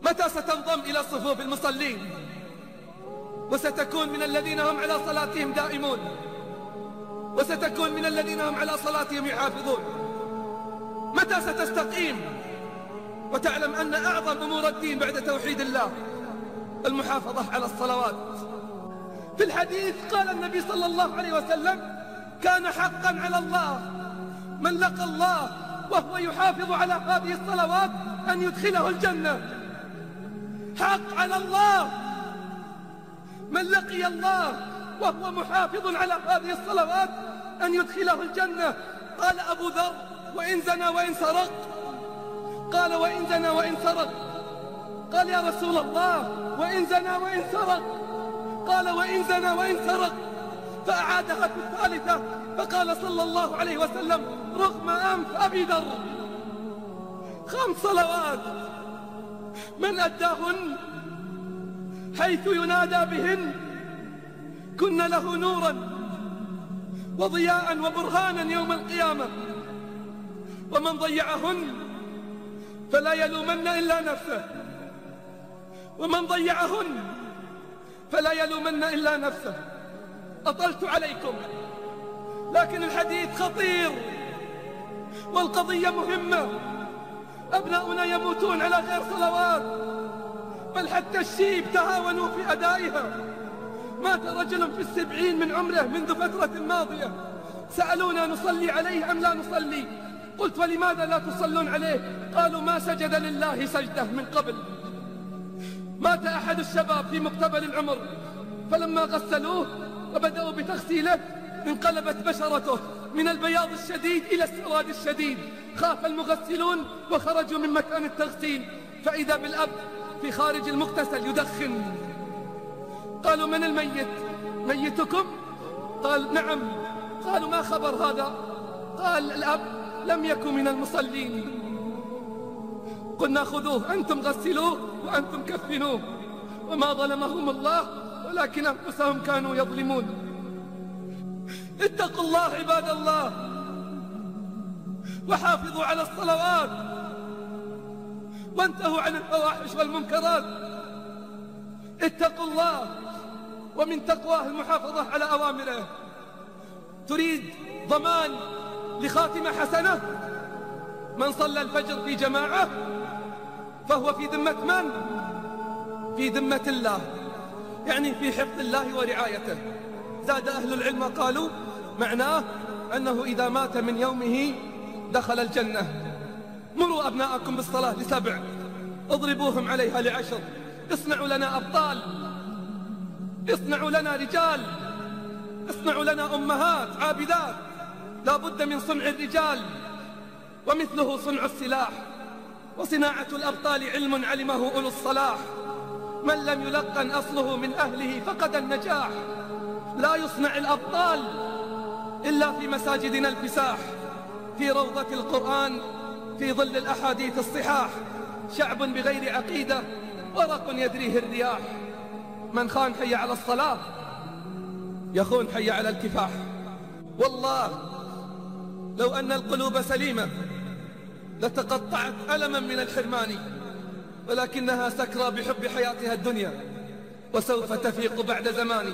متى ستنضم إلى صفوف المصلين وستكون من الذين هم على صلاتهم دائمون، وستكون من الذين هم على صلاتهم يحافظون؟ متى ستستقيم وتعلم أن أعظم أمور الدين بعد توحيد الله المحافظة على الصلوات؟ في الحديث قال النبي صلى الله عليه وسلم: كان حقا على الله من لقى الله وهو يحافظ على هذه الصلوات أن يدخله الجنة. حق على الله من لقي الله وهو محافظ على هذه الصلوات أن يدخله الجنة. قال أبو ذر: وإن زنى وإن سرق؟ قال: وإن زنى وإن سرق. قال: يا رسول الله، وإن زنى وإن سرق؟ قال: وإن زنى وإن سرق. فأعادها في الثالثة فقال صلى الله عليه وسلم: رغم أنف أبي ذر. 5 صلوات من أداهن حيث ينادى بهن كن له نورا وضياء وبرهانا يوم القيامة، ومن ضيعهن فلا يلومن إلا نفسه، ومن ضيعهن فلا يلومن إلا نفسه. أطلت عليكم، لكن الحديث خطير والقضية مهمة. أبناؤنا يموتون على غير صلوات، بل حتى الشيب تهاونوا في أدائها. مات رجل في 70 من عمره منذ فترة ماضية، سألونا: نصلي عليه أم لا نصلي؟ قلت: ولماذا لا تصلون عليه؟ قالوا: ما سجد لله سجدة من قبل. مات أحد الشباب في مقتبل العمر، فلما غسلوه وبدأوا بتغسيله انقلبت بشرته من البياض الشديد إلى السواد الشديد. خاف المغسلون وخرجوا من مكان التغسيل، فإذا بالأب في خارج المغتسل يدخن. قالوا: من الميت؟ ميتكم؟ قال: نعم. قالوا: ما خبر هذا؟ قال: الأب لم يكن من المصلين. قلنا: خذوه أنتم غسلوه وأنتم كفنوه. وما ظلمهم الله ولكن أنفسهم كانوا يظلمون. اتقوا الله عباد الله وحافظوا على الصلوات وانتهوا عن الفواحش والمنكرات. اتقوا الله، ومن تقواه المحافظة على أوامره. تريد ضمان لخاتمة حسنة؟ من صلى الفجر في جماعة فهو في ذمة من؟ في ذمة الله، يعني في حفظ الله ورعايته. زاد أهل العلم قالوا معناه أنه إذا مات من يومه دخل الجنة. مروا أبناءكم بالصلاة ل7، اضربوهم عليها ل10. اصنعوا لنا أبطال، اصنعوا لنا رجال، اصنعوا لنا أمهات عابدات. لا بد من صنع الرجال، ومثله صنع السلاح. وصناعة الأبطال علم علمه أولو الصلاح. من لم يلقن أصله من أهله فقد النجاح. لا يصنع الأبطال إلا في مساجدنا الفساح، في روضة القرآن، في ظل الأحاديث الصحاح. شعب بغير عقيدة ورق يدريه الرياح. من خان حي على الصلاة يخون حي على الكفاح. والله لو أن القلوب سليمة لتقطعت ألما من الحرمان، ولكنها سكرى بحب حياتها الدنيا، وسوف تفيق بعد زمان.